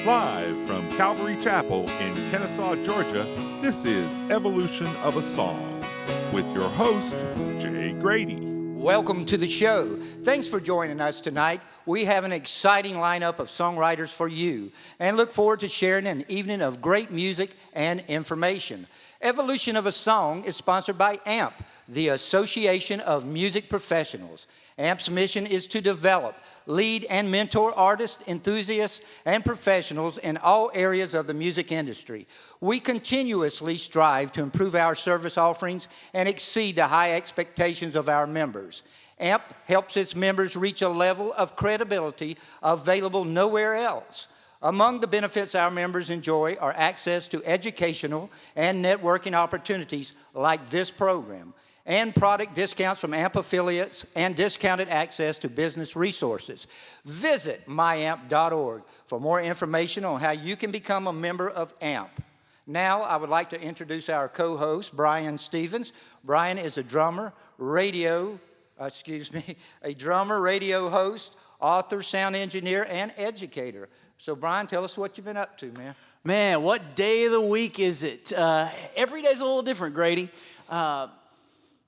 Live from Calvary Chapel in Kennesaw, Georgia, this is Evolution of a Song with your host, JGrady. Welcome to the show. Thanks for joining us tonight. We have an exciting lineup of songwriters for you and look forward to sharing an evening of great music and information. Evolution of a Song is sponsored by AMP, the Association of Music Professionals. AMP's mission is to develop, lead, and mentor artists, enthusiasts, and professionals in all areas of the music industry. We continuously strive to improve our service offerings and exceed the high expectations of our members. AMP helps its members reach a level of credibility available nowhere else. Among the benefits our members enjoy are access to educational and networking opportunities like this program, and product discounts from AMP affiliates, and discounted access to business resources. Visit myamp.org for more information on how you can become a member of AMP. Now, I would like to introduce our co-host, Brian Stevens. Brian is a drummer, radio host, author, sound engineer, and educator. So, Brian, tell us what you've been up to, man. Man, what day of the week is it? Every day's a little different, Grady.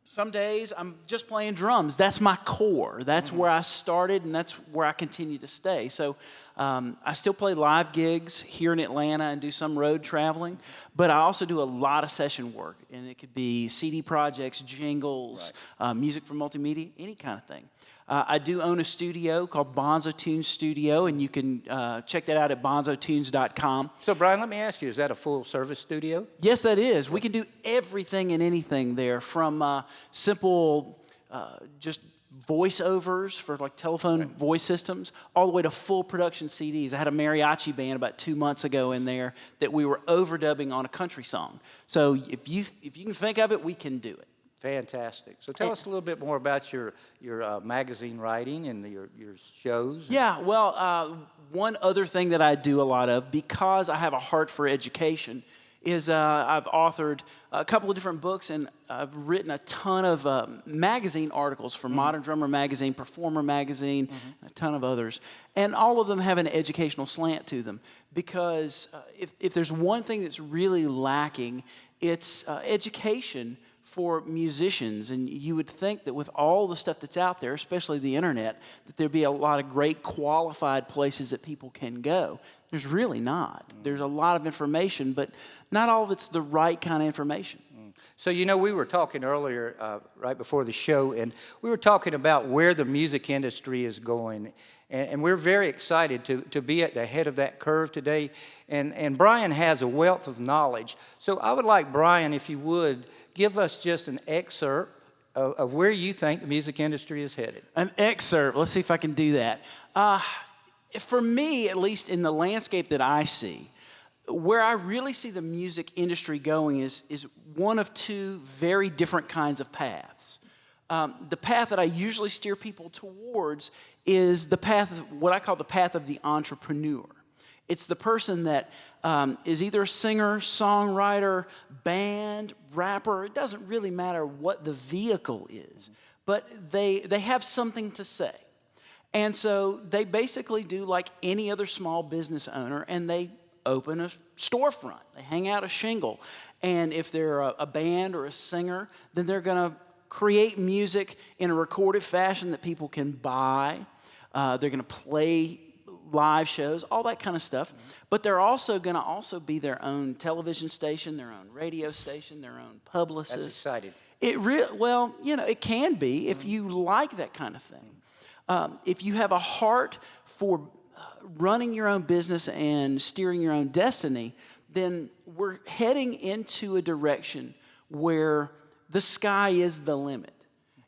Some days I'm just playing drums. That's my core. That's where I started, and that's where I continue to stay. So I still play live gigs here in Atlanta and do some road traveling, but I also do a lot of session work, and it could be CD projects, jingles, music for multimedia, any kind of thing. I do own a studio called Bonzo Tunes Studio, and you can check that out at bonzotunes.com. So, Brian, let me ask you, is that a full-service studio? Yes, that is. We can do everything and anything there, from simple just voiceovers for like telephone voice systems, all the way to full production CDs. I had a mariachi band about 2 months ago in there that we were overdubbing on a country song. So if you can think of it, we can do it. Fantastic. So tell us a little bit more about your magazine writing and your shows. Yeah, well, one other thing that I do a lot of, because I have a heart for education, is I've authored a couple of different books, and I've written a ton of magazine articles for Modern Drummer Magazine, Performer Magazine, a ton of others. And all of them have an educational slant to them, because if there's one thing that's really lacking, it's education for musicians. And you would think that with all the stuff that's out there, especially the internet, that there'd be a lot of great qualified places that people can go. There's really not. There's a lot of information, but not all of it's the right kind of information. So, you know, we were talking earlier, right before the show, and we were talking about where the music industry is going. And we're very excited to be at the head of that curve today. And Brian has a wealth of knowledge. So I would like Brian, if you would, give us just an excerpt of where you think the music industry is headed. An excerpt. Let's see if I can do that. For me, at least in the landscape that I see, where I really see the music industry going is one of two very different kinds of paths. The path that I usually steer people towards is the path, what I call the path of the entrepreneur. It's the person that is either a singer, songwriter, band, rapper. It doesn't really matter what the vehicle is, but they have something to say. And so they basically do like any other small business owner, and they open a storefront. They hang out a shingle. And if they're a band or a singer, then they're going to create music in a recorded fashion that people can buy. They're going to play live shows, all that kind of stuff. But they're also going to be their own television station, their own radio station, their own publicist. That's exciting. Well, you know, it can be if you like that kind of thing. If you have a heart for running your own business and steering your own destiny, then we're heading into a direction where the sky is the limit.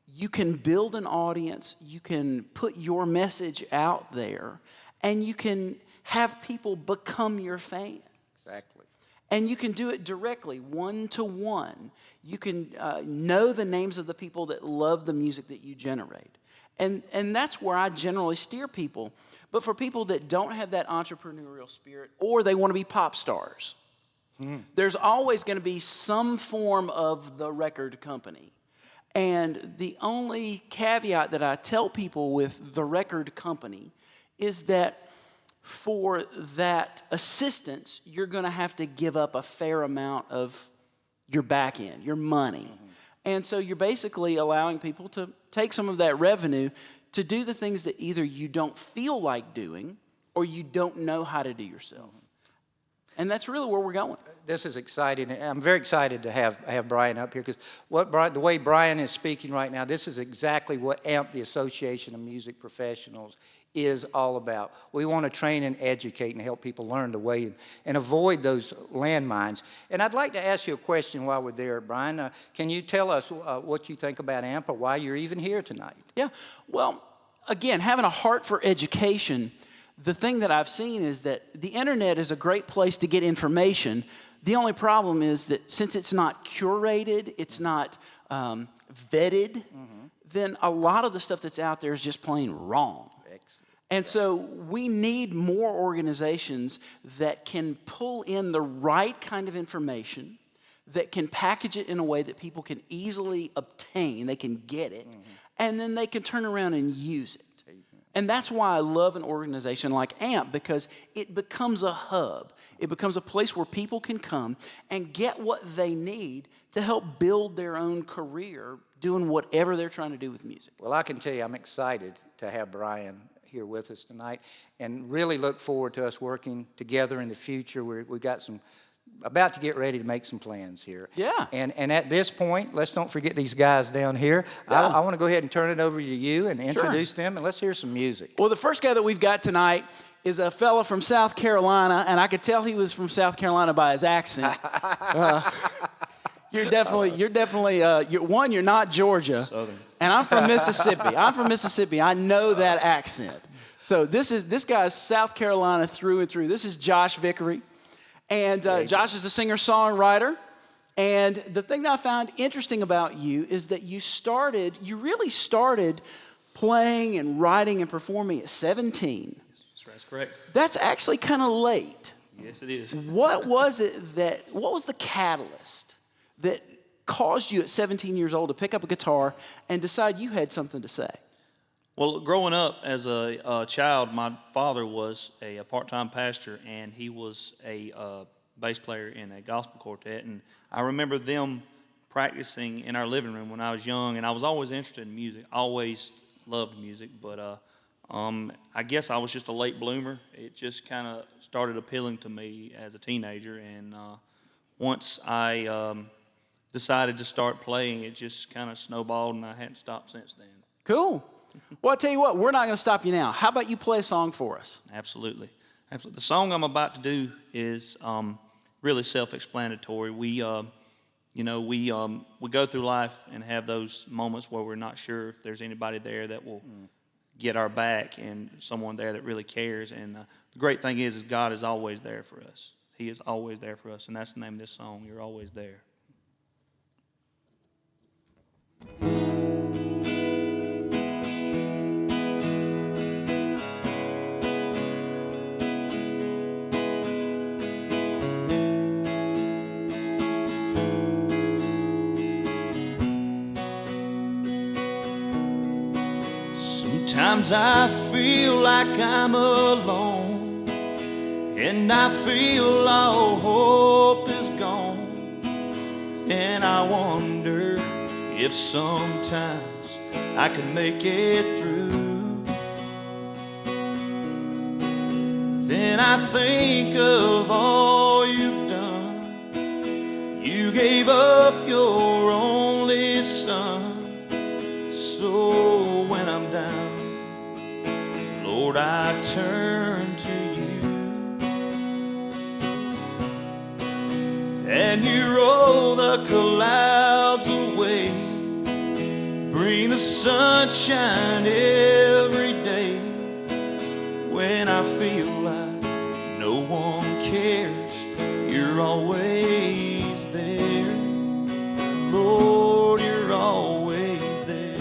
You can build an audience, you can put your message out there, and you can have people become your fans. Exactly. And you can do it directly, one-to-one. You can know the names of the people that love the music that you generate. And that's where I generally steer people. But for people that don't have that entrepreneurial spirit, or they want to be pop stars, there's always going to be some form of the record company. And the only caveat that I tell people with the record company is that for that assistance, you're going to have to give up a fair amount of your back end, your money. And so you're basically allowing people to take some of that revenue to do the things that either you don't feel like doing or you don't know how to do yourself. And that's really where we're going. This is exciting. I'm very excited to have Brian up here because the way Brian is speaking right now, this is exactly what AMP, the Association of Music Professionals, is all about. We want to train and educate and help people learn the way and avoid those landmines. And I'd like to ask you a question while we're there, Brian. Can you tell us what you think about AMP or why you're even here tonight? Yeah. Well, again, having a heart for education, the thing that I've seen is that the internet is a great place to get information. The only problem is that since it's not curated, it's not vetted, then a lot of the stuff that's out there is just plain wrong. And so we need more organizations that can pull in the right kind of information, that can package it in a way that people can easily obtain, they can get it, and then they can turn around and use it. And that's why I love an organization like AMP, because it becomes a hub. It becomes a place where people can come and get what they need to help build their own career doing whatever they're trying to do with music. Well, I can tell you I'm excited to have Brian here with us tonight and really look forward to us working together in the future. We've got about to get ready to make some plans here. Yeah. And at this point, let's don't forget these guys down here. Yeah. I want to go ahead and turn it over to you and introduce them, and let's hear some music. Well, the first guy that we've got tonight is a fella from South Carolina, and I could tell he was from South Carolina by his accent. You're not Georgia. Southern. And I'm from Mississippi. I know that accent. So this guy's South Carolina through and through. This is Josh Vickery. And Josh is a singer-songwriter. And the thing that I found interesting about you is that you really started playing and writing and performing at 17. That's correct. That's actually kind of late. Yes, it is. What was the catalyst that caused you at 17 years old to pick up a guitar and decide you had something to say? Well, growing up as a child, my father was a part-time pastor, and he was a bass player in a gospel quartet. And I remember them practicing in our living room when I was young, and I was always interested in music. I always loved music, but I guess I was just a late bloomer. It just kind of started appealing to me as a teenager, and once I decided to start playing, it just kind of snowballed, and I hadn't stopped since then. Cool. Well, I'll tell you what, we're not going to stop you now. How about you play a song for us? Absolutely. The song I'm about to do is really self-explanatory. We go through life and have those moments where we're not sure if there's anybody there that will get our back and someone there that really cares. And the great thing is God is always there for us. He is always there for us, and that's the name of this song, You're Always There. Sometimes I feel like I'm alone, and I feel all hope is gone, and I wonder if sometimes I can make it through. Then I think of all you've done. You gave up your only son. So when I'm down, Lord, I turn to you, and you roll the clouds away, bring the sunshine every day. When I feel like no one cares, you're always there. Lord, you're always there.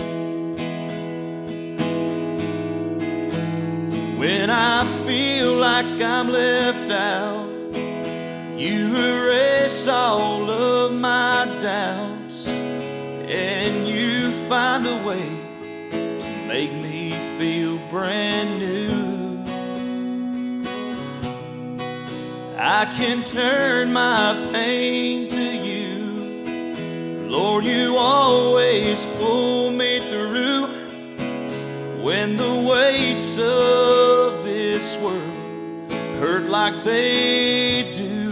When I feel like I'm left out, you erase all of my doubts, and you find a way to make me feel brand new. I can turn my pain to you. Lord, you always pull me through when the weights of this world hurt like they do.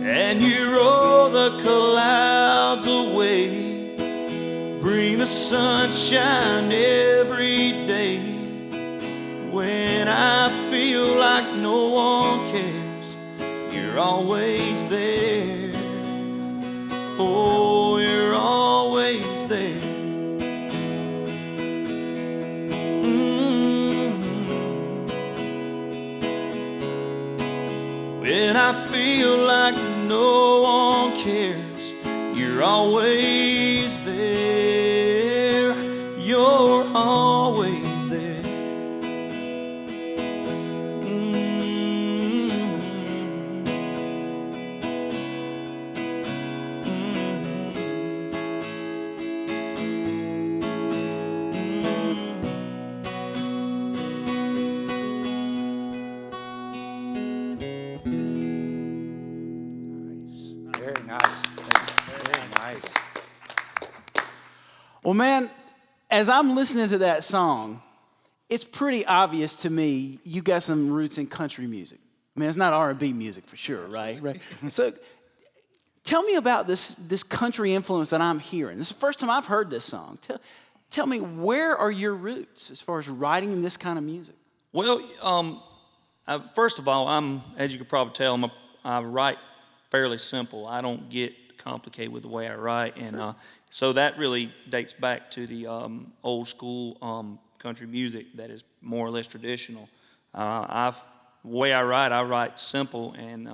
And you roll the clouds away, bring the sunshine every day. When I feel like no one cares, you're always there. Oh, you're always there. When I feel like no one cares, you're always there. You're always there. Very nice. Very nice. Well, man, as I'm listening to that song, it's pretty obvious to me you got some roots in country music. I mean, it's not R&B music for sure, right? So tell me about this country influence that I'm hearing. This is the first time I've heard this song. Tell me, where are your roots as far as writing this kind of music? Well, first of all, as you can probably tell, I write fairly simple. I don't get complicated with the way I write, and so that really dates back to the old school country music that is more or less traditional. The way I write simple, and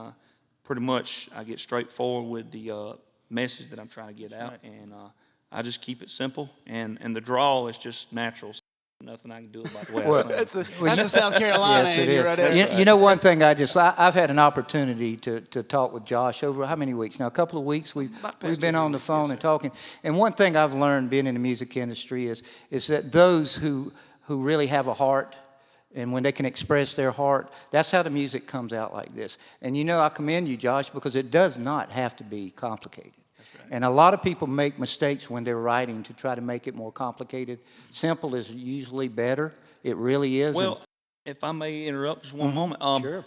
pretty much I get straightforward with the message that I'm trying to get out, and I just keep it simple, and the drawl is just natural. Nothing I can do about the way I sing. That's a South Carolina. Yes, it and is. right there. You know, one thing I've had an opportunity to talk with Josh over how many weeks now? A couple of weeks. We've been on the phone and talking. And one thing I've learned being in the music industry is that those who really have a heart, and when they can express their heart, that's how the music comes out like this. And you know, I commend you, Josh, because it does not have to be complicated. And a lot of people make mistakes when they're writing to try to make it more complicated. Simple is usually better. It really is. Well, if I may interrupt just one moment. Sure.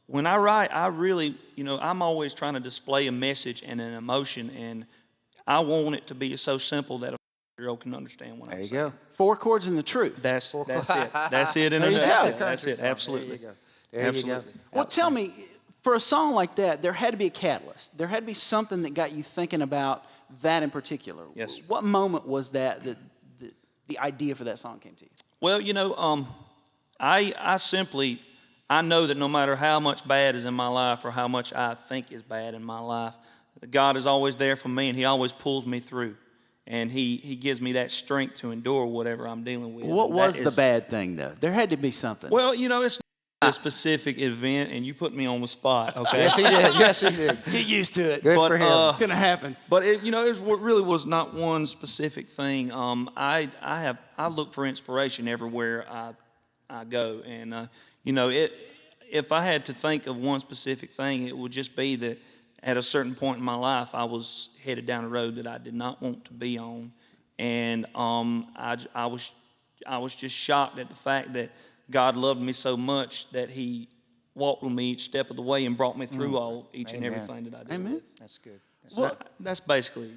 When I write, I really, I'm always trying to display a message and an emotion, and I want it to be so simple that a 4-year-old can understand what I'm saying. There you go. 4 chords and the truth. That's it. That's it in a There you go. nutshell. That's it. Absolutely. There you go. Well, tell me, for a song like that, there had to be a catalyst. There had to be something that got you thinking about that in particular. Yes, sir. What moment was that the idea for that song came to you? Well, I know that no matter how much bad is in my life or how much I think is bad in my life, God is always there for me, and He always pulls me through. And He gives me that strength to endure whatever I'm dealing with. What was the bad thing, though? There had to be something. Well, it's a specific event, and you put me on the spot, okay? Yes, he did. Yes, he did. Get used to it. Good for him. It's going to happen. But it really was not one specific thing. I look for inspiration everywhere I go, and if I had to think of one specific thing, it would just be that at a certain point in my life, I was headed down a road that I did not want to be on, and I was just shocked at the fact that God loved me so much that He walked with me each step of the way and brought me through each and everything that I did. Amen. That's good. That's basically.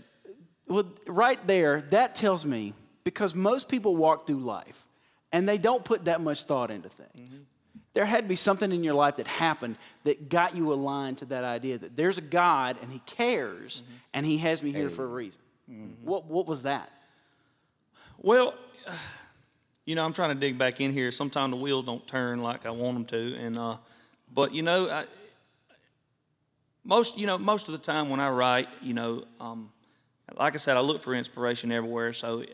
Well, right there, that tells me, because most people walk through life and they don't put that much thought into things. Mm-hmm. There had to be something in your life that happened that got you aligned to that idea that there's a God and He cares, and He has me here for a reason. Mm-hmm. What was that? Well, I'm trying to dig back in here. Sometimes the wheels don't turn like I want them to, and but most of the time when I write, like I said, I look for inspiration everywhere. So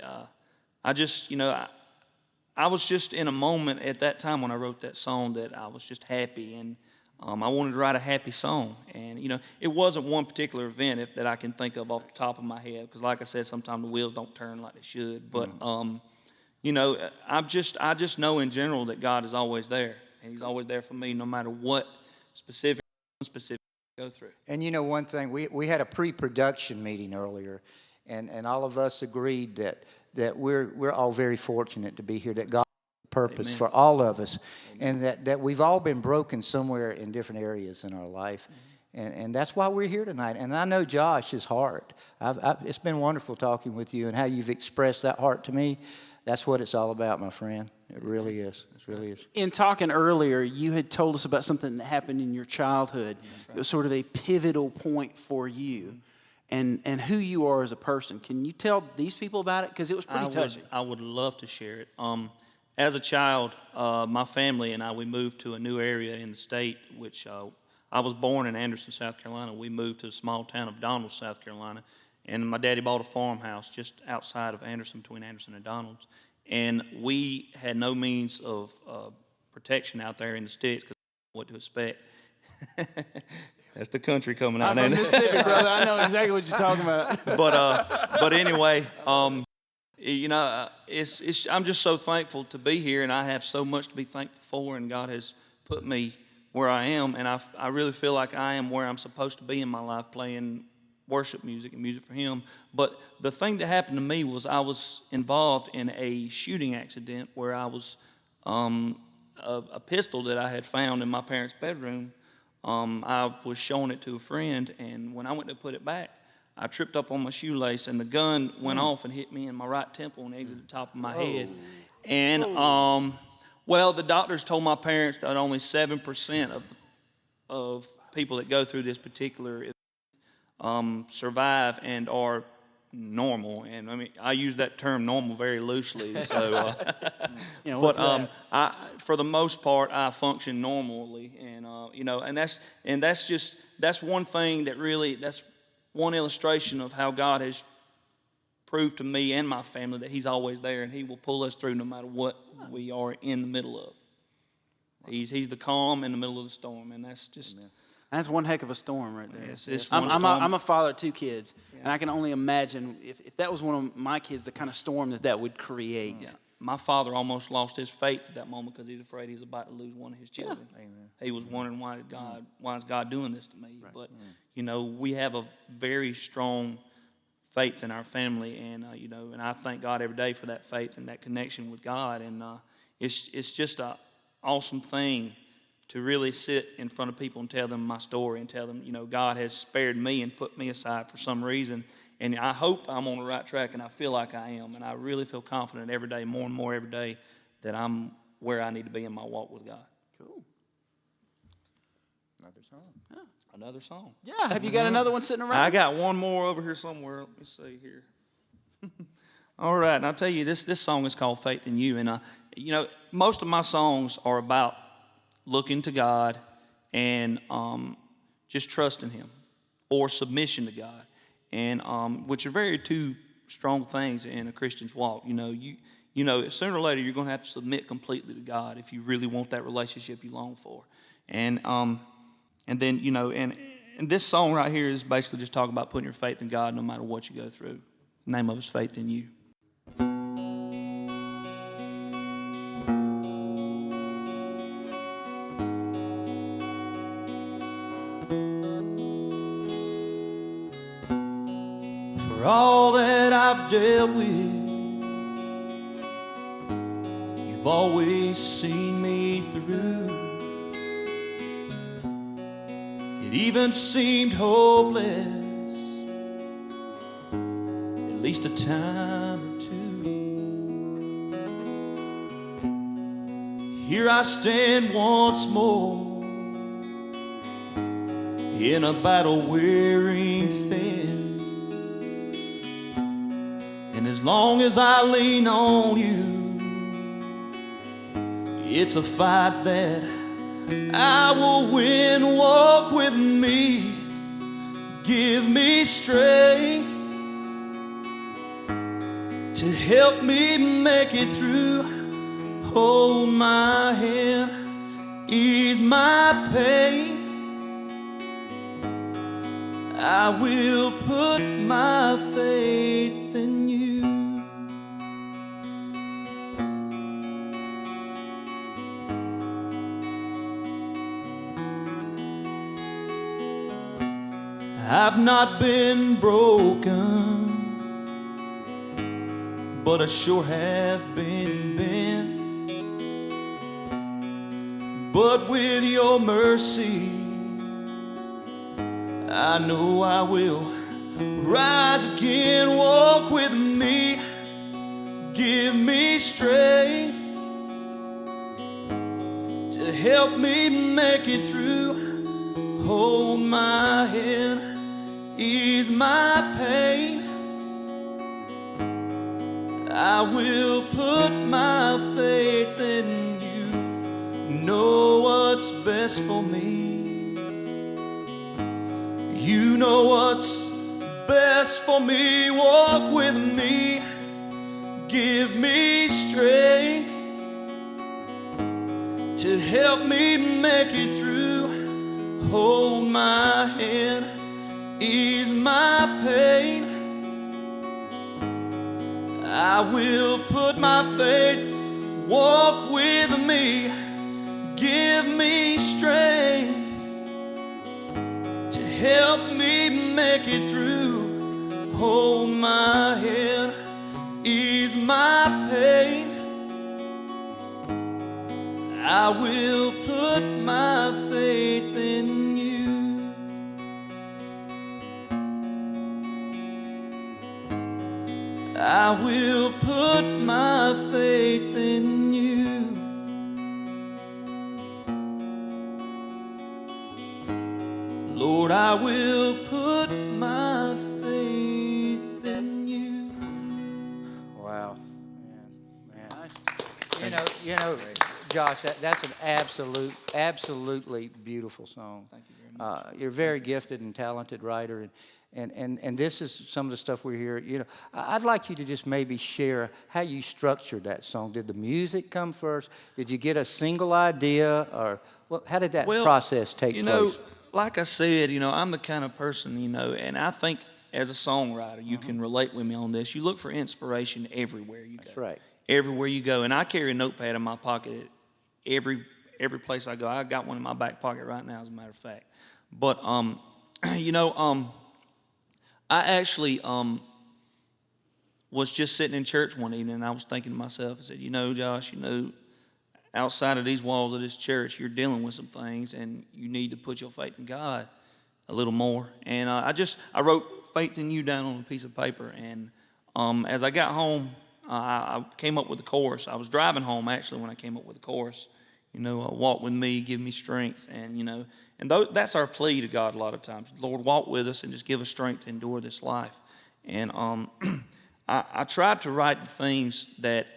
I just, I was just in a moment at that time when I wrote that song that I was just happy, and I wanted to write a happy song. And it wasn't one particular event that I can think of off the top of my head, because like I said, sometimes the wheels don't turn like they should. But I just know in general that God is always there, and He's always there for me, no matter what specific I go through. And you know one thing, we had a pre-production meeting earlier, and all of us agreed that we're all very fortunate to be here, that God has a purpose Amen. for all of us, and that we've all been broken somewhere in different areas in our life. And that's why we're here tonight. And I know Josh's heart. It's been wonderful talking with you and how you've expressed that heart to me. That's what it's all about, my friend. It really is. It really is. In talking earlier, you had told us about something that happened in your childhood. Right. It was sort of a pivotal point for you and who you are as a person. Can you tell these people about it? Because it was pretty touching. I would love to share it. As a child, my family and we moved to a new area in the state, which I was born in Anderson, South Carolina. We moved to the small town of Donalds, South Carolina. And my daddy bought a farmhouse just outside of Anderson, between Anderson and Donalds. And we had no means of protection out there in the sticks because what to expect. That's the country coming out. I'm from Mississippi, brother. I know exactly what you're talking about. But anyway, you know, I'm just so thankful to be here, and I have so much to be thankful for, and God has put me where I am, and I really feel like I am where I'm supposed to be in my life, playing worship music and music for Him. But the thing that happened to me was I was involved in a shooting accident where I was a pistol that I had found in my parents' bedroom. I was showing it to a friend, and when I went to put it back, I tripped up on my shoelace, and the gun went off and hit me in my right temple and exited the top of my head. And well, the doctors told my parents that only 7% of people that go through this particular survive and are normal. And I mean, I use that term normal very loosely. So, you know, but for the most part, I function normally, and you know, and that's one thing that's one illustration of how God has proved to me and my family that He's always there, and He will pull us through no matter what we are in the middle of. He's the calm in the middle of the storm, and that's just. Amen. That's one heck of a storm right there. I'm a father of 2 kids, and I can only imagine if that was one of my kids, the kind of storm that would create. Yeah. My father almost lost his faith at that moment because he's afraid he's about to lose one of his children. Yeah. He was wondering why is God doing this to me? Right. But you know, we have a very strong faith in our family, and you know, and I thank God every day for that faith and that connection with God. And it's just an awesome thing to really sit in front of people and tell them my story and tell them, you know, God has spared me and put me aside for some reason. And I hope I'm on the right track, and I feel like I am. And I really feel confident every day, more and more every day, that I'm where I need to be in my walk with God. Cool. Another song. Yeah. Another song. Yeah. Have you got another one sitting around? I got one more over here somewhere. Let me see here. All right. And I'll tell you, this song is called Faith in You. And, you know, most of my songs are about looking to God and just trusting Him, or submission to God, and which are very two strong things in a Christian's walk. You know, sooner or later you're going to have to submit completely to God if you really want that relationship you long for. And then, you know, and this song right here is basically just talking about putting your faith in God no matter what you go through. The name of it is Faith in You. For all that I've dealt with, You've always seen me through. It even seemed hopeless, at least a time or two. Here I stand once more in a battle wearing thin. And as long as I lean on You, it's a fight that I will win. Walk with me, give me strength to help me make it through. Hold my hand, ease my pain. I will put my faith in You. I've not been broken, but I sure have been bent. But with your mercy, I know I will rise again. Walk with me, give me strength to help me make it through. Hold my hand, ease my pain. I will put my faith in you. Know what's best for me. You know what's best for me. Walk with me, give me strength to help me make it through. Hold my hand, ease my pain. I will put my faith, walk with me, give me strength to help me make it through. Hold my hand, ease my pain. I will put my faith in you. I will put my faith in you. Lord, I will put my faith in you. Wow, man. You know, Josh, that's an absolutely beautiful song. Thank you very much. You're a very gifted and talented writer, and this is some of the stuff we hear. You know, I'd like you to just maybe share how you structured that song. Did the music come first? Did you get a single idea, or how did that process take place? You know, like I said, you know, I'm the kind of person, you know, and I think as a songwriter, you can relate with me on this. You look for inspiration everywhere you go. That's right. Everywhere you go, and I carry a notepad in my pocket every place I go. I got one in my back pocket right now, as a matter of fact. But you know, I actually was just sitting in church one evening, and I was thinking to myself, I said, you know, Josh, you know, outside of these walls of this church, you're dealing with some things, and you need to put your faith in God a little more. And I wrote faith in you down on a piece of paper, and as I got home, I came up with the chorus. I was driving home, actually, when I came up with the chorus. You know, walk with me, give me strength. And, you know, and that's our plea to God a lot of times. Lord, walk with us and just give us strength to endure this life. And I tried to write the things that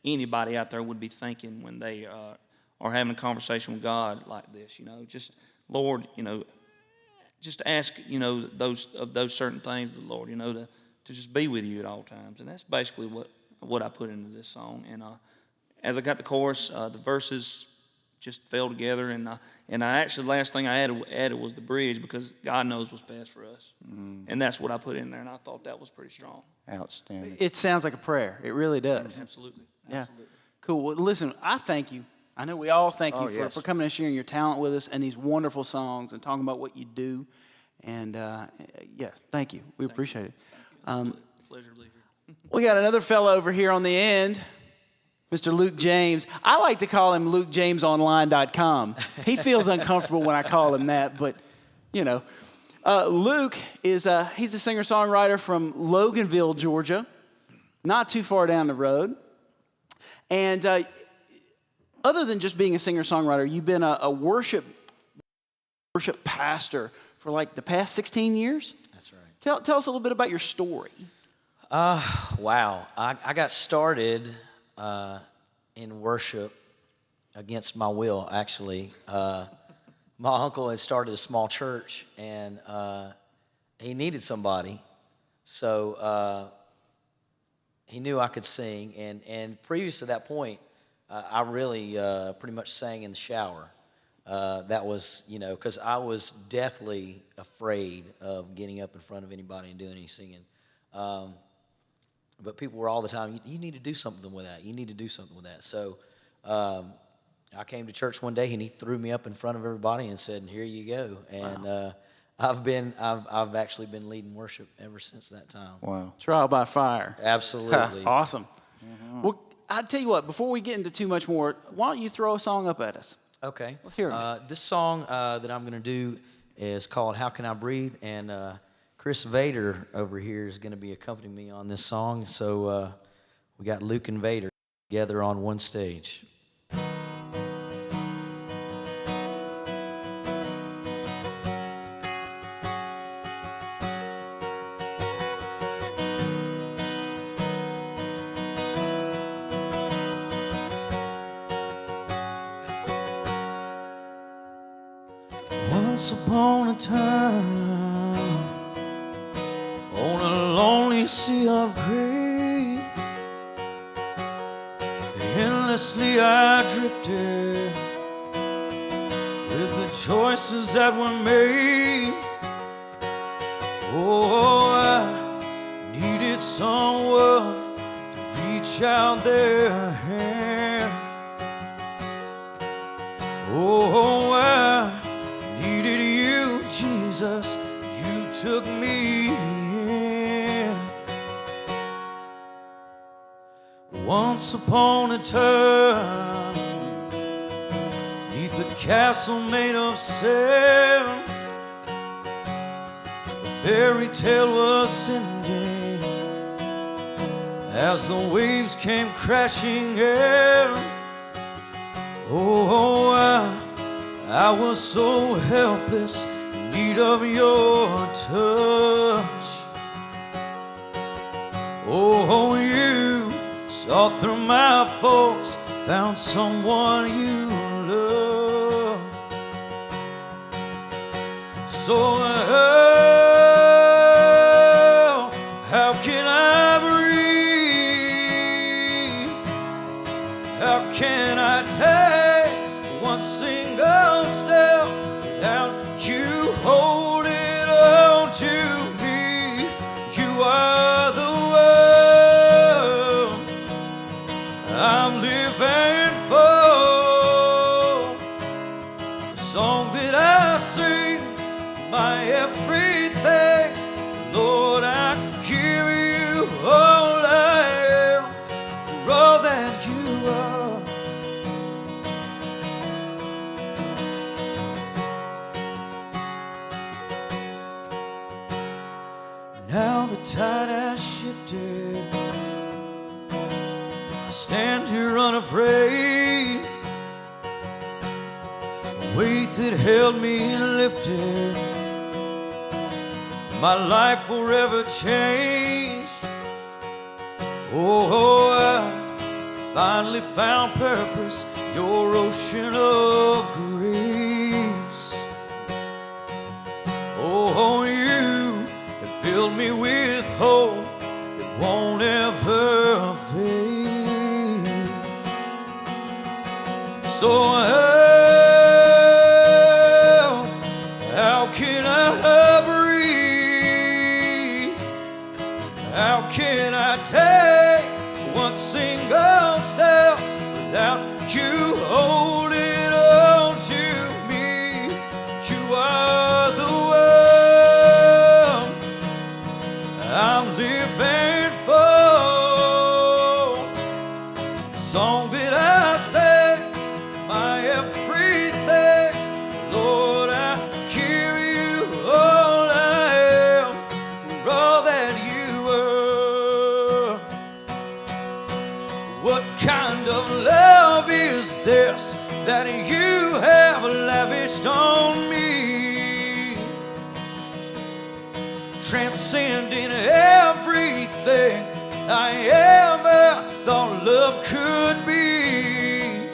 anybody out there would be thinking when they are having a conversation with God like this. You know, just, Lord, you know, just ask, you know, those certain things, the Lord, you know, to just be with you at all times. And that's basically what I put into this song. And as I got the chorus, the verses just fell together, and I actually, last thing I added was the bridge, because God knows what's best for us. And that's what I put in there, and I thought that was pretty strong. Outstanding. It sounds like a prayer. It really does. Absolutely. Yeah. Absolutely. Cool. Well, listen, I thank you. I know we all thank you yes. for coming and sharing your talent with us and these wonderful songs and talking about what you do. And, yeah, thank you. We appreciate it. Pleasure to be here. We got another fellow over here on the end, Mr. Luke James. I like to call him LukeJamesOnline.com. He feels uncomfortable when I call him that, but, you know. Luke he's a singer-songwriter from Loganville, Georgia, not too far down the road. And other than just being a singer-songwriter, you've been a worship pastor for like the past 16 years? That's right. Tell us a little bit about your story. Wow. I got started in worship against my will, actually. My uncle had started a small church, and he needed somebody. So he knew I could sing. And previous to that point, I really pretty much sang in the shower. That was, you know, because I was deathly afraid of getting up in front of anybody and doing any singing. But people were all the time, you need to do something with that. You need to do something with that. So I came to church one day, and he threw me up in front of everybody and said, here you go. And I've actually been leading worship ever since that time. Wow. Trial by fire. Absolutely. Awesome. Well, I tell you what, before we get into too much more, why don't you throw a song up at us? Okay. Let's hear it. This song that I'm going to do is called How Can I Breathe? And Chris Vader over here is going to be accompanying me on this song. So we got Luke and Vader together on one stage. Once upon a time, on a lonely sea of gray, endlessly I drifted with the choices that were made. Oh, I needed someone to reach out their hand. Oh, I needed you, Jesus, you took me in. Once upon a time, neath a castle made of sand, a fairy tale was ending as the waves came crashing in. Oh, I was so helpless, in need of your touch. Oh, you saw through my faults, found someone you love. So how can I breathe? How can I take one single step without you holding on to me? You are the one I'm living for. The song that I sing, my everything. Lord, I give you all I am, for all that you are. Now the tide has shifted, I stand here unafraid. The weight that held me lifted, my life forever changed. Oh, I finally found purpose, your ocean of grace. Oh, you have filled me with hope that won't ever fade. So how can I breathe? How can I take one single step without you holding on to me? You are the one I'm living for. The song that I sing, my everything. Lord, I give you all I am, for all that you were. What kind of love is this that you have lavished on me? Transcending everything I ever thought love could be.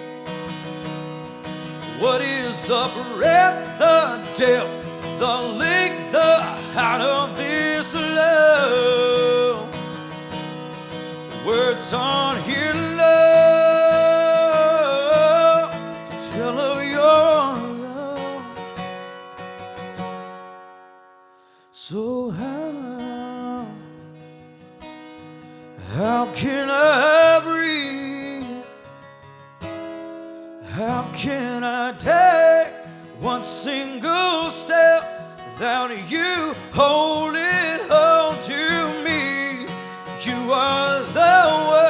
What is the breadth, the depth, the length, the height of this love? Words aren't here, love, to tell of your love. So how can I breathe? How can I take one single step without you holding on to me. You are the one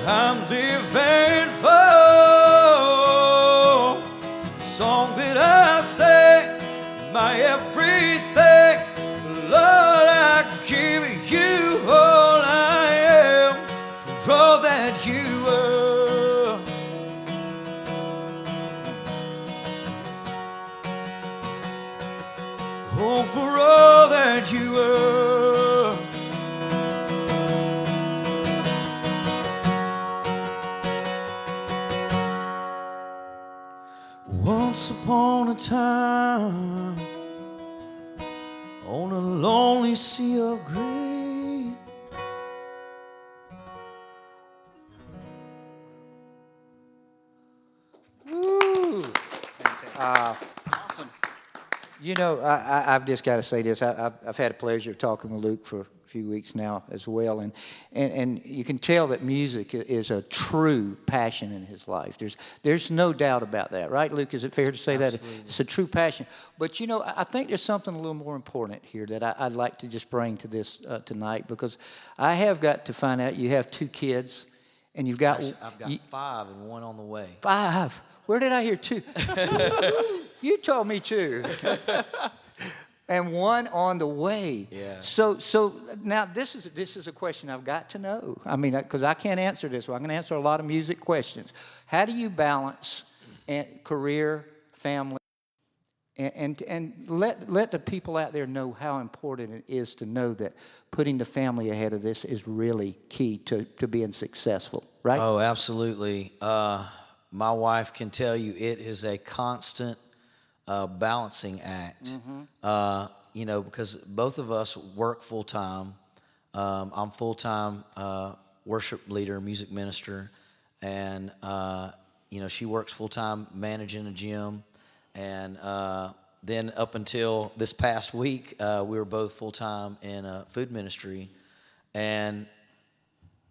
I'm living for. The song that I sing, my everything. Lord, I give you all I am for all that you are. Oh, for all that you are. Once upon a time, on a lonely sea of gray, Woo. Awesome. You know, I've just got to say this. I've had a pleasure of talking with Luke for a few weeks now as well, and you can tell that music is a true passion in his life. There's no doubt about that, right, Luke? Is it fair to say that it's a true passion? But you know, I think there's something a little more important here that I'd like to just bring to this tonight, because I have got to find out you have 2 kids, and you've got I've got 5 and 1 on the way. 5. Where did I hear 2? You told me 2. And 1 on the way. Yeah. So now this is a question I've got to know. I mean, because I can't answer this. Well, I'm going to answer a lot of music questions. How do you balance career, family, and let the people out there know how important it is to know that putting the family ahead of this is really key to being successful, right? Oh, absolutely. My wife can tell you it is a constant balancing act. You know, because both of us work full time. I'm full time worship leader, music minister, and you know, she works full time managing a gym. And then up until this past week, we were both full time in food ministry, and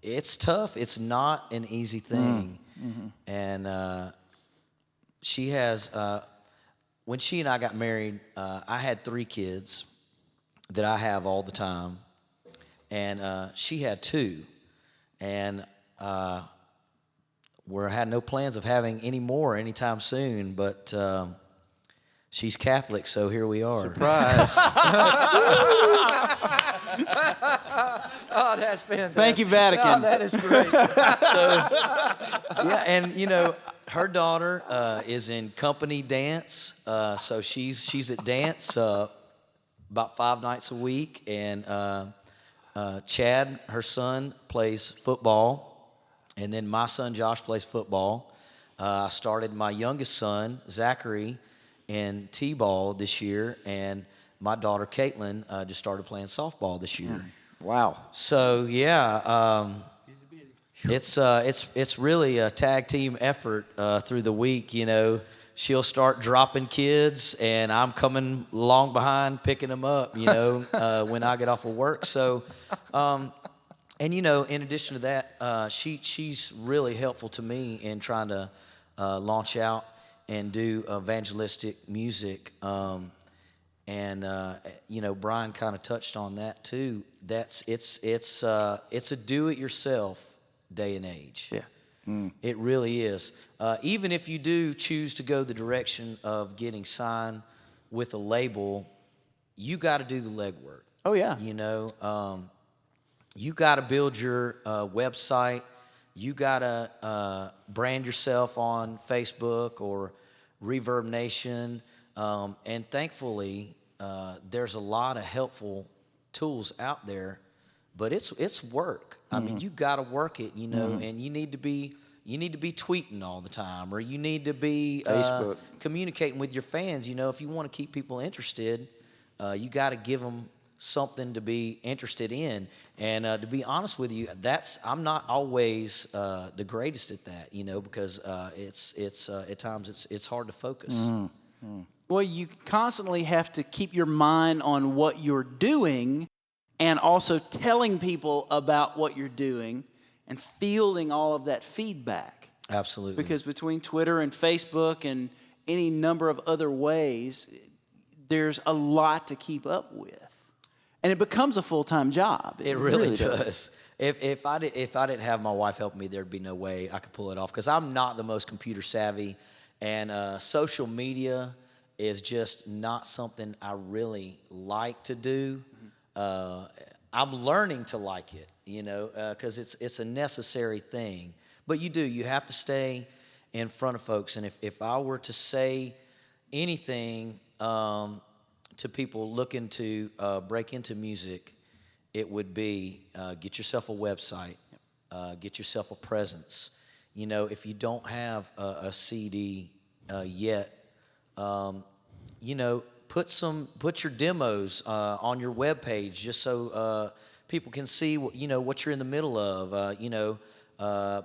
it's tough. It's not an easy thing. And she has, when she and I got married, I had 3 kids that I have all the time, and she had 2, and we had no plans of having any more anytime soon, but she's Catholic, so here we are. Surprise. Oh, that's fantastic. Thank you, Vatican. Oh, that is great. Yeah, and you know, her daughter is in company dance, so she's at dance about 5 nights a week, and Chad, her son, plays football, and then my son Josh plays football. I started my youngest son Zachary in t-ball this year, and my daughter Caitlin just started playing softball this year. Wow. So yeah, it's really a tag team effort through the week. You know, she'll start dropping kids, and I'm coming along behind picking them up. You know, when I get off of work. So, and you know, in addition to that, she's really helpful to me in trying to launch out and do evangelistic music. And you know, Brian kind of touched on that too. It's a do-it-yourself day and age. Yeah. It really is. Even if you do choose to go the direction of getting signed with a label, you got to do the legwork. Oh, yeah. You know, you got to build your website. You got to brand yourself on Facebook or Reverb Nation. And thankfully, there's a lot of helpful tools out there, but it's work. I mean, you got to work it, you know, and you need to be tweeting all the time, or you need to be communicating with your fans. You know, if you want to keep people interested, you got to give them something to be interested in. And to be honest with you, I'm not always the greatest at that, you know, because it's at times it's hard to focus. Well, you constantly have to keep your mind on what you're doing and also telling people about what you're doing and fielding all of that feedback. Absolutely. Because between Twitter and Facebook and any number of other ways, there's a lot to keep up with. And it becomes a full-time job. It really does. If I didn't have my wife helping me, there'd be no way I could pull it off, because I'm not the most computer savvy, and social media is just not something I really like to do. I'm learning to like it, because it's a necessary thing. But you have to stay in front of folks. And if I were to say anything to people looking to break into music, it would be get yourself a website, get yourself a presence. If you don't have a CD yet, put your demos on your webpage, just so people can see what you're in the middle of.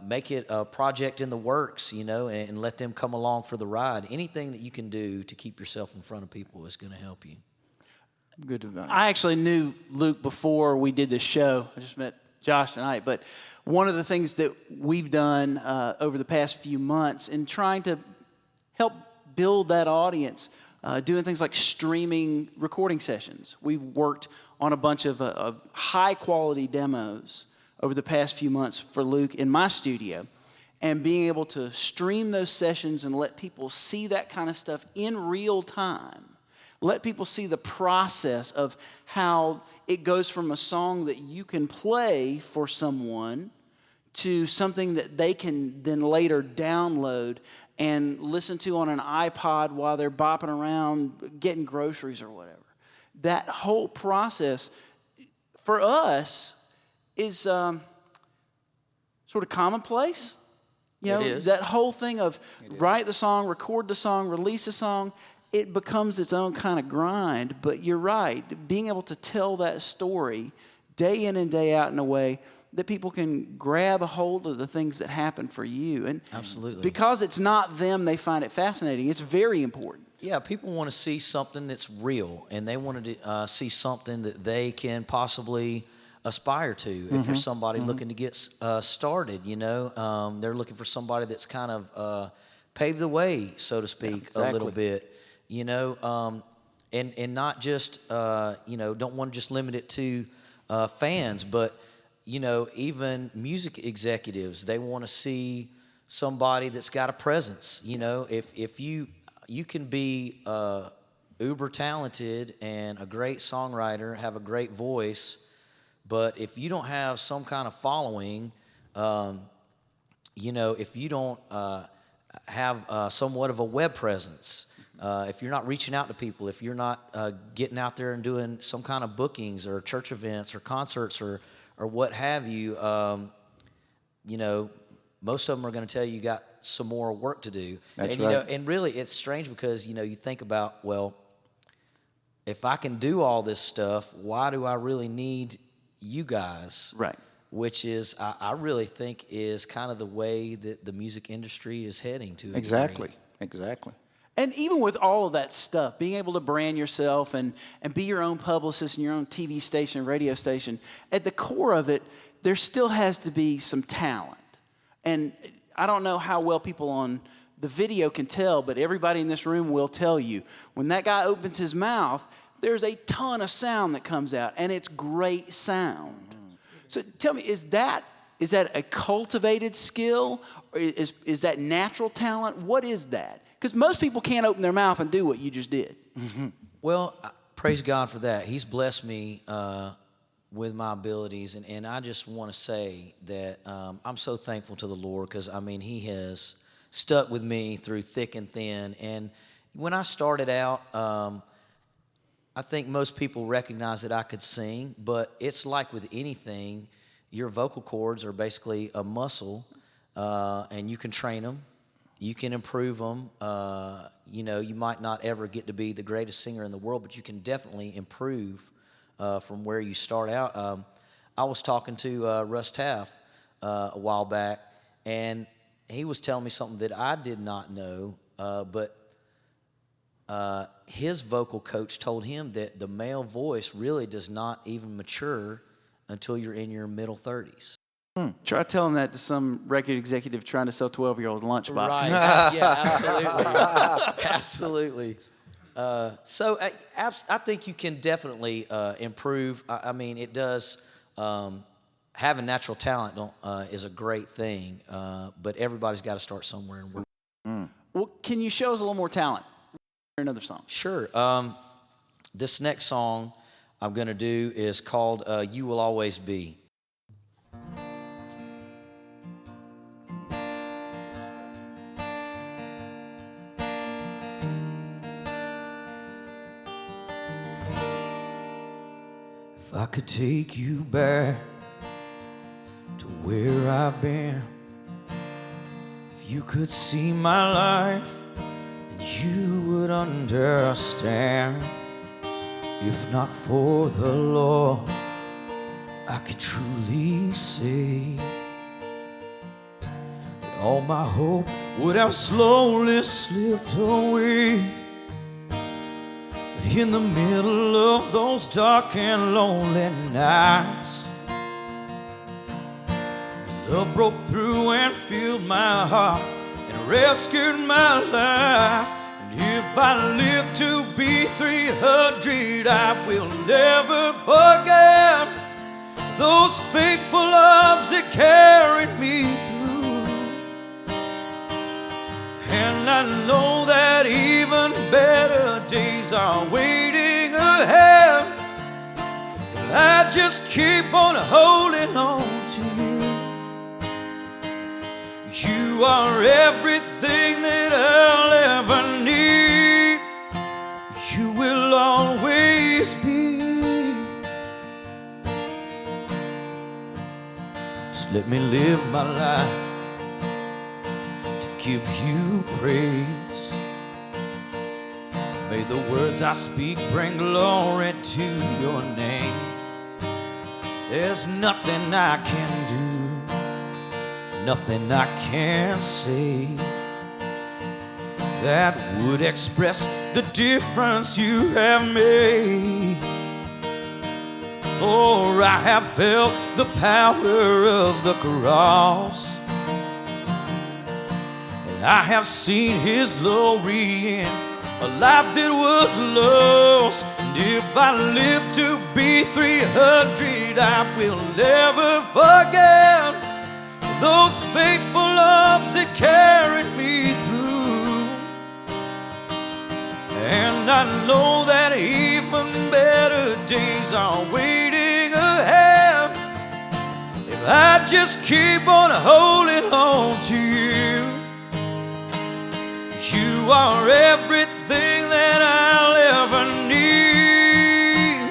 Make it a project in the works, and let them come along for the ride. Anything that you can do to keep yourself in front of people is going to help you. Good advice. I actually knew Luke before we did this show. I just met Josh tonight. But one of the things that we've done over the past few months in trying to help build that audience, doing things like streaming recording sessions. We've worked on a bunch of high-quality demos over the past few months for Luke in my studio, and being able to stream those sessions and let people see that kind of stuff in real time. Let people see the process of how it goes from a song that you can play for someone to something that they can then later download and listen to on an iPod while they're bopping around getting groceries or whatever. That whole process, for us, is sort of commonplace. It is. That whole thing of write the song, record the song, release the song, it becomes its own kind of grind. But you're right, being able to tell that story day in and day out in a way that people can grab a hold of the things that happen for you. And absolutely, because it's not them, they find it fascinating. It's very important. Yeah, people want to see something that's real, and they want to see something that they can possibly aspire to. If you're somebody looking to get started, they're looking for somebody that's kind of paved the way, so to speak, a little bit, and not just, don't want to just limit it to fans, but, even music executives, they want to see somebody that's got a presence. If you can be uber talented and a great songwriter, have a great voice, but if you don't have some kind of following, if you don't have somewhat of a web presence, if you're not reaching out to people, if you're not getting out there and doing some kind of bookings or church events or concerts or what have you, most of them are going to tell you got some more work to do. That's and right. And really it's strange because you think about, well, if I can do all this stuff, why do I really need you guys? Right. Which is, I really think, is kind of the way that the music industry is heading to. Exactly. And even with all of that stuff, being able to brand yourself and be your own publicist and your own TV station, radio station, at the core of it, there still has to be some talent. And I don't know how well people on the video can tell, but everybody in this room will tell you, when that guy opens his mouth, there's a ton of sound that comes out, and it's great sound. So tell me, is that a cultivated skill, or is that natural talent? What is that? Because most people can't open their mouth and do what you just did. Mm-hmm. Well, praise God for that. He's blessed me with my abilities, and I just want to say that I'm so thankful to the Lord because, He has stuck with me through thick and thin. And when I started out, I think most people recognize that I could sing, but it's like with anything, your vocal cords are basically a muscle, and you can train them. You can improve them. You might not ever get to be the greatest singer in the world, but you can definitely improve from where you start out. I was talking to Russ Taff a while back, and he was telling me something that I did not know, but his vocal coach told him that the male voice really does not even mature until you're in your middle 30s. Try telling that to some record executive trying to sell 12-year-old lunchbox. Right. Yeah, absolutely. Absolutely. I think you can definitely improve. I mean, it does. Having natural talent is a great thing, but everybody's got to start somewhere. And work. Well, can you show us a little more talent? Another song. Sure. This next song I'm going to do is called "You Will Always Be." If I could take you back to where I've been, if you could see my life, then you would understand. If not for the Lord, I could truly say that all my hope would have slowly slipped away. But in the middle of those dark and lonely nights, your love broke through and filled my heart and rescued my life. And if I live to be 300, I will never forget those faithful loves that carried me through. And I know that even better days are waiting ahead. I just keep on holding on to you. You are everything that I'll ever need. You will always be. Just let me live my life to give you praise. May the words I speak bring glory to your name. There's nothing I can do, nothing I can say that would express the difference you have made. For I have felt the power of the cross, and I have seen His glory in a life that was lost. And if I live to be 300, I will never forget those faithful loves that carried me through. And I know that even better days are waiting ahead if I just keep on holding on to you. You are everything that I'll ever need.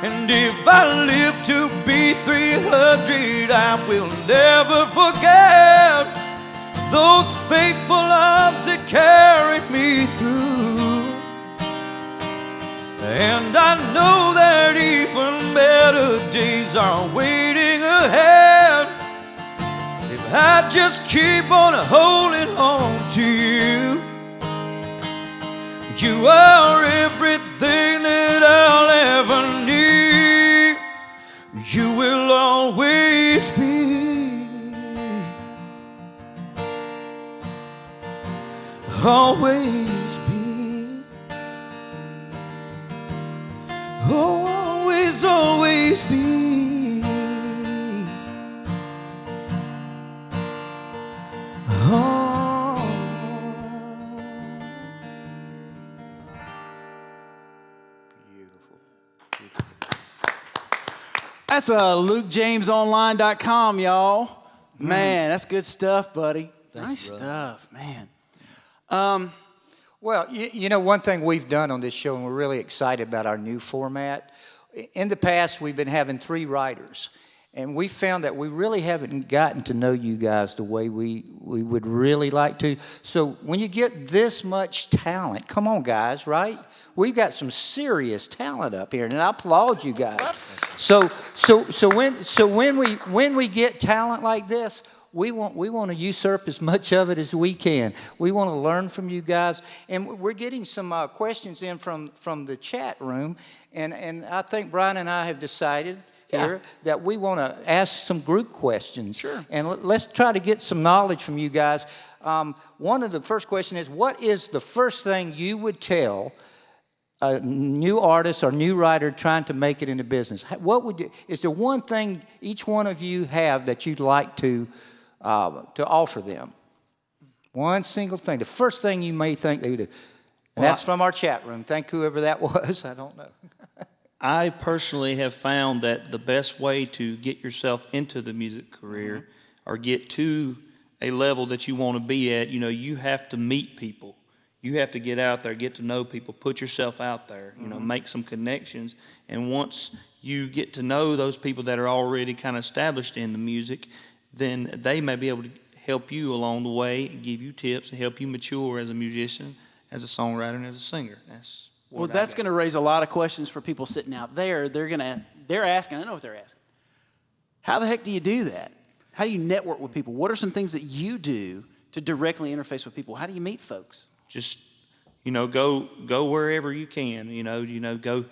And if I live to be 300, I will never forget those faithful loves that carried me through. And I know that even better days are waiting ahead if I just keep on holding on to you. You are everything that I'll ever need. You will always be. Always be. Always, always be. Oh. Beautiful. That's LukeJamesOnline.com, y'all. Man, that's good stuff, buddy. Nice stuff, man. Well, you know, one thing we've done on this show, and we're really excited about our new format. In the past, we've been having 3 writers, and we found that we really haven't gotten to know you guys the way we would really like to. So when you get this much talent, come on, guys, right? We've got some serious talent up here, and I applaud you guys. So when we get talent like this, we want to usurp as much of it as we can. We want to learn from you guys. And we're getting some questions in from the chat room. And I think Brian and I have decided, here that we want to ask some group questions. Sure. And let's try to get some knowledge from you guys. One of the first question is, what is the first thing you would tell a new artist or new writer trying to make it into business? Is there one thing each one of you have that you'd like to offer them? One single thing. The first thing you may think they would do. And that's from our chat room. Thank whoever that was. I don't know. I personally have found that the best way to get yourself into the music career or get to a level that you want to be at, you have to meet people. You have to get out there, get to know people, put yourself out there, make some connections. And once you get to know those people that are already kind of established in the music, then they may be able to help you along the way, give you tips, and help you mature as a musician, as a songwriter, and as a singer. That's going to raise a lot of questions for people sitting out there. They're asking, I know what they're asking. How the heck do you do that? How do you network with people? What are some things that you do to directly interface with people? How do you meet folks? Just, go wherever you can, go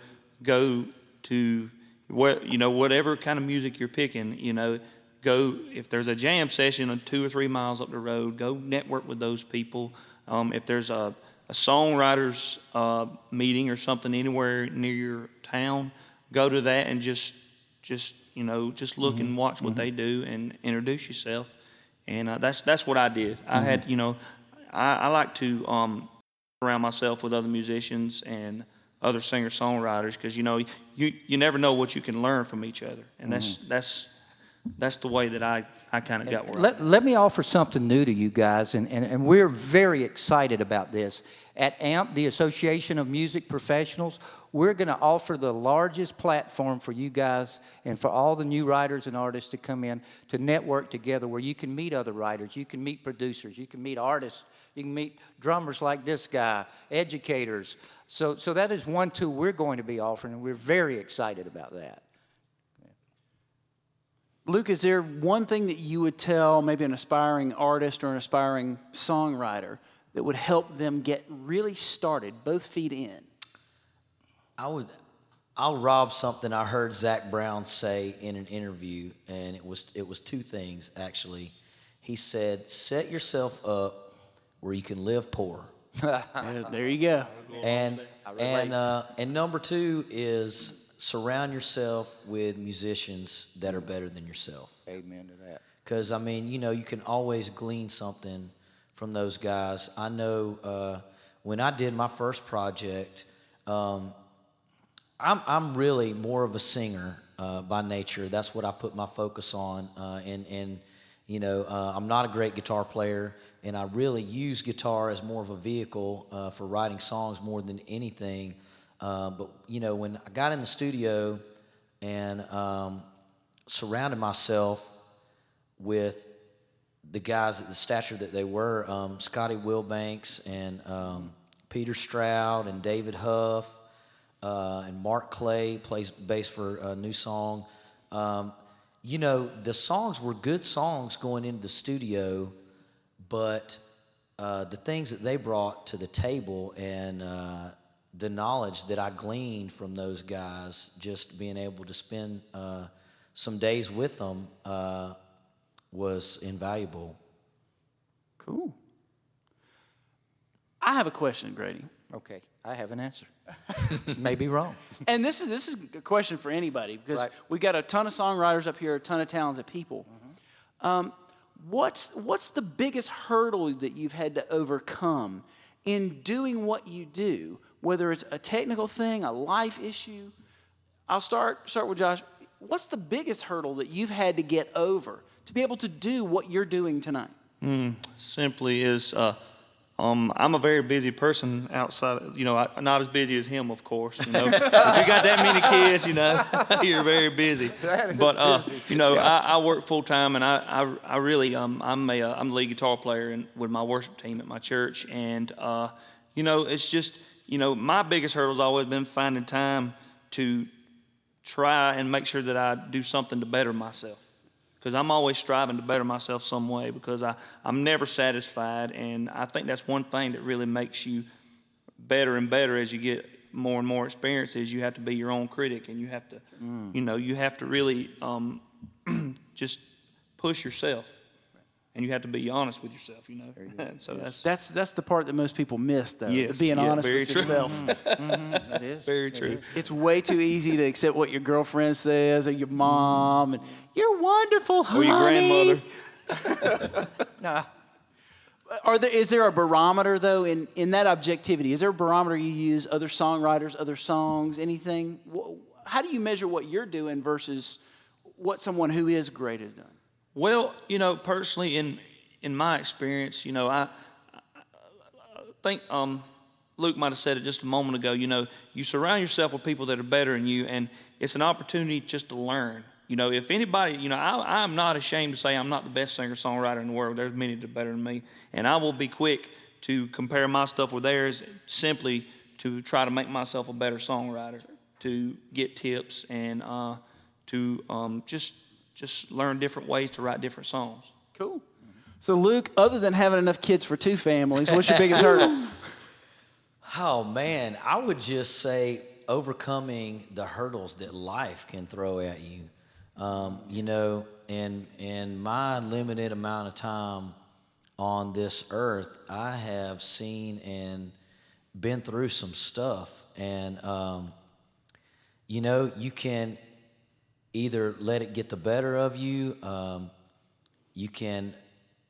to whatever kind of music you're picking, go, if there's a jam session 2 or 3 miles up the road, go network with those people. If there's a songwriters meeting or something anywhere near your town, go to that and just look and watch what they do and introduce yourself. And that's what I did. I had, I like to surround myself with other musicians and other singer-songwriters because, you never know what you can learn from each other. And that's the way that I kind of got where Let me offer something new to you guys, and we're very excited about this. At AMP, the Association of Music Professionals, we're going to offer the largest platform for you guys and for all the new writers and artists to come in to network together where you can meet other writers, you can meet producers, you can meet artists, you can meet drummers like this guy, educators. So that is one tool we're going to be offering, and we're very excited about that. Luke, is there one thing that you would tell maybe an aspiring artist or an aspiring songwriter that would help them get really started, both feet in? I'll rob something I heard Zach Brown say in an interview, and it was 2 things, actually. He said, set yourself up where you can live poor. There you go. And number 2 is surround yourself with musicians that are better than yourself. Amen to that. Because, you can always glean something from those guys. I know when I did my first project, I'm really more of a singer by nature. That's what I put my focus on. I'm not a great guitar player, and I really use guitar as more of a vehicle for writing songs more than anything. But when I got in the studio and surrounded myself with the guys at the stature that they were, Scotty Wilbanks and Peter Stroud and David Huff and Mark Clay plays bass for a new song. The songs were good songs going into the studio, but the things that they brought to the table and the knowledge that I gleaned from those guys, just being able to spend some days with them was invaluable. Cool. I have a question, Grady. Okay, I have an answer. May be wrong. And this is a question for anybody because we got a ton of songwriters up here, a ton of talented people. What's the biggest hurdle that you've had to overcome in doing what you do, whether it's a technical thing, a life issue? I'll start with Josh. What's the biggest hurdle that you've had to get over to be able to do what you're doing tonight? Simply is, I'm a very busy person outside, not as busy as him, of course, If you got that many kids, you're very busy. But, I work full time, and I really, I'm the lead guitar player with my worship team at my church. And, it's just, my biggest hurdle's always been finding time to try and make sure that I do something to better myself. Because I'm always striving to better myself some way because I'm never satisfied. And I think that's one thing that really makes you better and better as you more and more experience is you have to be your own critic, and you have to, you have to really just push yourself, and you have to be honest with yourself, And so That's the part that most people miss, though. Yes, being honest very with true. yourself. That is. very true. It's way too easy to accept what your girlfriend says or your mom. And, you're wonderful, honey. Or your grandmother. Nah. Is there a barometer, though, in that objectivity? Is there a barometer you use, other songwriters, other songs, anything? How do you measure what you're doing versus what someone who is great has done? Well, personally, in my experience, I think Luke might have said it just a moment ago. You surround yourself with people that are better than you, and it's an opportunity just to learn. If anybody, I'm not ashamed to say I'm not the best singer-songwriter in the world. There's many that are better than me, and I will be quick to compare my stuff with theirs simply to try to make myself a better songwriter, to get tips, and to just learn different ways to write different songs. Cool. So, Luke, other than having enough kids for 2 families, what's your biggest hurdle? Oh, man, I would just say overcoming the hurdles that life can throw at you. In my limited amount of time on this earth, I have seen and been through some stuff. And, you can either let it get the better of you, you can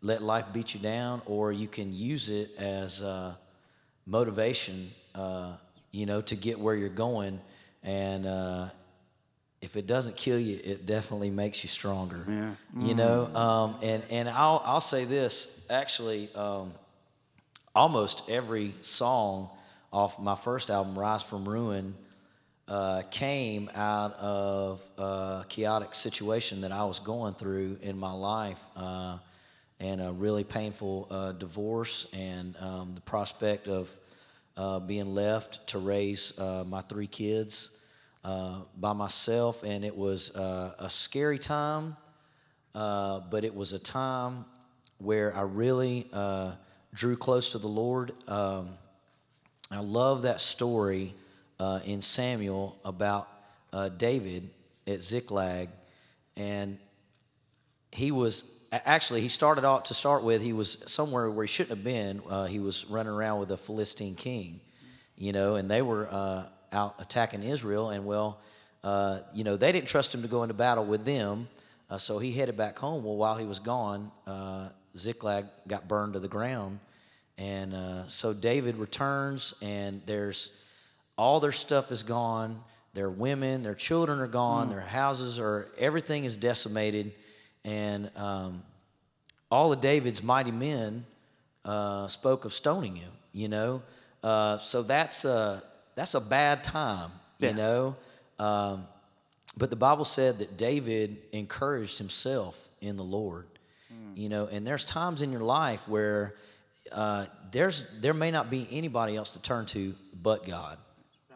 let life beat you down, or you can use it as motivation, to get where you're going. And if it doesn't kill you, it definitely makes you stronger. Yeah. And I'll say this, actually, almost every song off my first album, Rise from Ruin, came out of a chaotic situation that I was going through in my life, and a really painful divorce, and the prospect of being left to raise my 3 kids by myself. And it was a scary time, but it was a time where I really drew close to the Lord. I love that story in Samuel about David at Ziklag, and he started out to start with, he was somewhere where he shouldn't have been. He was running around with a Philistine king, and they were out attacking Israel, and they didn't trust him to go into battle with them, so he headed back home. Well, while he was gone, Ziklag got burned to the ground, and so David returns, and all their stuff is gone. Their women, their children are gone. Their houses everything is decimated. And all of David's mighty men spoke of stoning him, So that's a bad time, But the Bible said that David encouraged himself in the Lord, And there's times in your life where there may not be anybody else to turn to but God.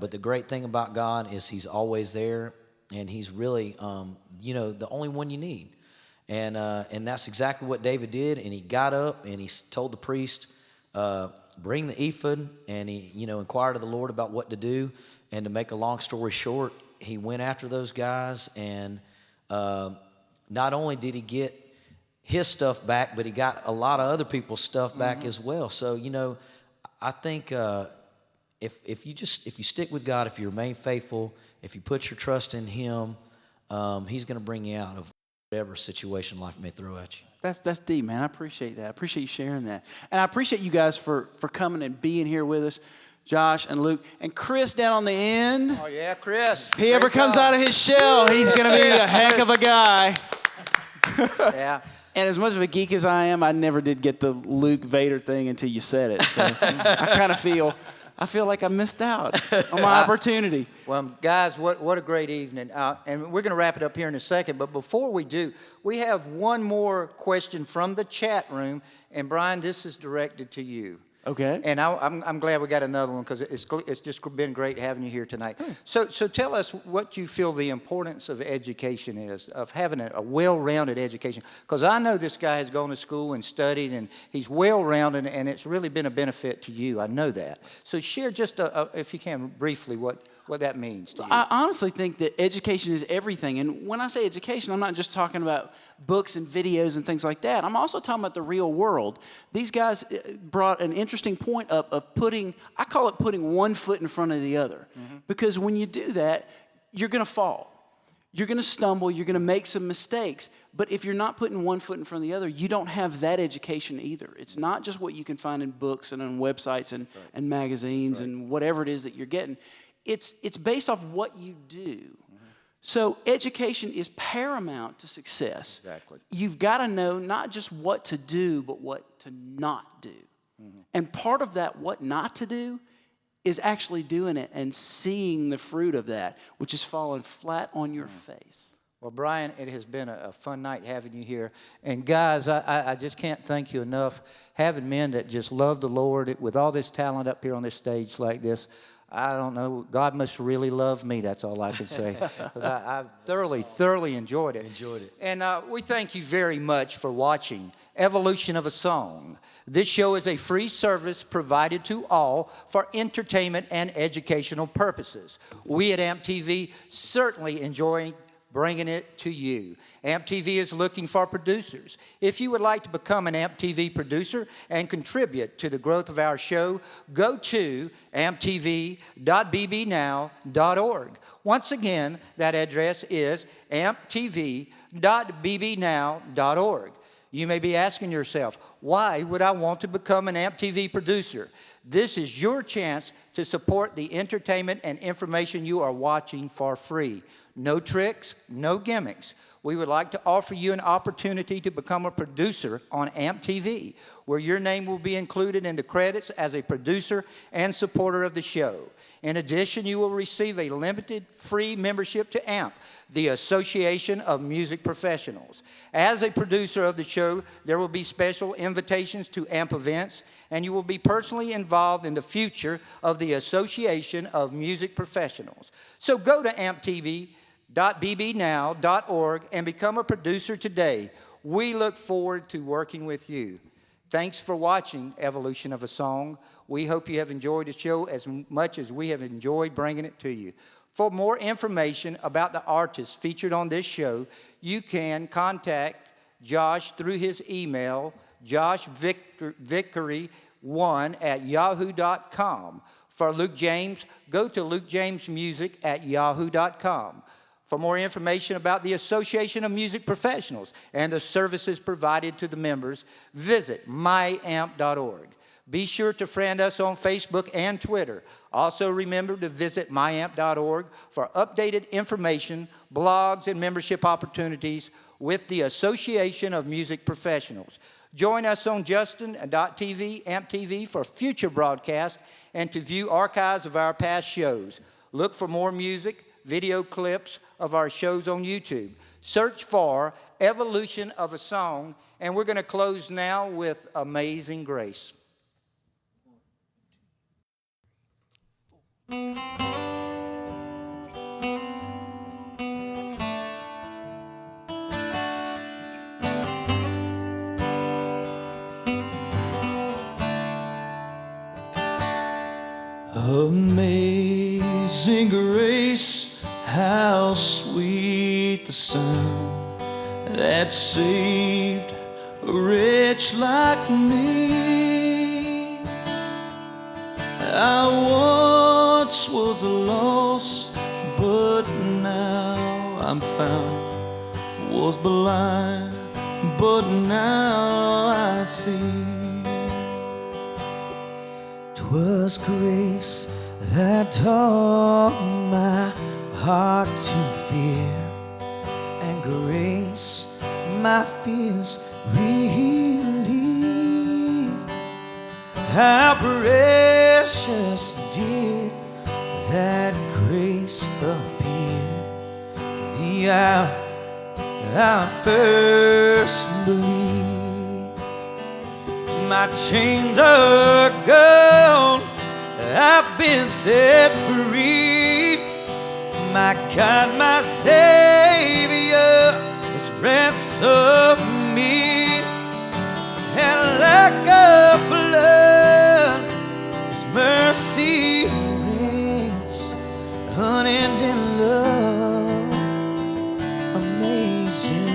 But the great thing about God is He's always there, and He's really, the only one you need. And that's exactly what David did. And he got up and he told the priest, bring the ephod, and he, inquired of the Lord about what to do. And to make a long story short, he went after those guys, and not only did he get his stuff back, but he got a lot of other people's stuff back as well. So, I think if you stick with God, if you remain faithful, if you put your trust in Him, He's going to bring you out of whatever situation life may throw at you. That's deep, man. I appreciate that. I appreciate you sharing that. And I appreciate you guys for coming and being here with us, Josh and Luke. And Chris down on the end. Oh, yeah, Chris. If he ever comes out of his shell, he's going to be a heck of a guy. Yeah. And as much of a geek as I am, I never did get the Luke Vader thing until you said it. So I kind of feel like I missed out on my opportunity. Well, guys, what a great evening. And we're going to wrap it up here in a second. But before we do, we have one more question from the chat room. And, Brian, this is directed to you. Okay. And I'm glad we got another one because it's just been great having you here tonight. So tell us what you feel the importance of education is, of having a well-rounded education. Because I know this guy has gone to school and studied, and he's well-rounded, and it's really been a benefit to you. I know that. So share just, if you can, briefly what that means to you. I honestly think that education is everything. And when I say education, I'm not just talking about books and videos and things like that. I'm also talking about the real world. These guys brought an interesting point up of I call it putting one foot in front of the other. Because when you do that, you're going to fall. You're going to stumble. You're going to make some mistakes. But if you're not putting one foot in front of the other, you don't have that education either. It's not just what you can find in books and on websites and magazines and whatever it is that you're getting. It's based off what you do. So education is paramount to success. Exactly. You've got to know not just what to do, but what to not do. And part of that what not to do is actually doing it and seeing the fruit of that, which is falling flat on your face. Well, Brian, it has been a fun night having you here. And guys, I just can't thank you enough. Having men that just love the Lord with all this talent up here on this stage like this, I don't know. God must really love me. That's all I can say. Because I've thoroughly enjoyed it. And we thank you very much for watching Evolution of a Song. This show is a free service provided to all for entertainment and educational purposes. We at AMP TV certainly enjoy bringing it to you. AMP TV is looking for producers. If you would like to become an AMP TV producer and contribute to the growth of our show, go to amptv.bbnow.org. Once again, that address is amptv.bbnow.org. You may be asking yourself, why would I want to become an AMP TV producer? This is your chance to support the entertainment and information you are watching for free. No tricks, no gimmicks. We would like to offer you an opportunity to become a producer on AMP TV, where your name will be included in the credits as a producer and supporter of the show. In addition, you will receive a limited free membership to AMP, the Association of Music Professionals. As a producer of the show, there will be special invitations to AMP events, and you will be personally involved in the future of the Association of Music Professionals. So go to amptv.bbnow.org and become a producer today. We look forward to working with you. Thanks for watching Evolution of a Song. We hope you have enjoyed the show as much as we have enjoyed bringing it to you. For more information about the artists featured on this show, you can contact Josh through his email, joshvickery1@yahoo.com. For Luke James, go to lukejamesmusic@yahoo.com. For more information about the Association of Music Professionals and the services provided to the members, visit myamp.org. Be sure to friend us on Facebook and Twitter. Also remember to visit myamp.org for updated information, blogs, and membership opportunities with the Association of Music Professionals. Join us on Justin.tv, AMP TV for future broadcasts and to view archives of our past shows. Look for more music, video clips of our shows on YouTube. Search for Evolution of a Song, and we're going to close now with Amazing Grace. Amazing grace, how sweet the sound that saved a wretch like me. I once was lost, but now I'm found. Was blind, but now I see. 'Twas grace that taught my heart to fear, and grace my fears relieved. How precious did that grace appear the hour I first believed. My chains are gone, I've been set free. My God, my Savior has ransomed me. And like a flood, His mercy reigns, unending love, amazing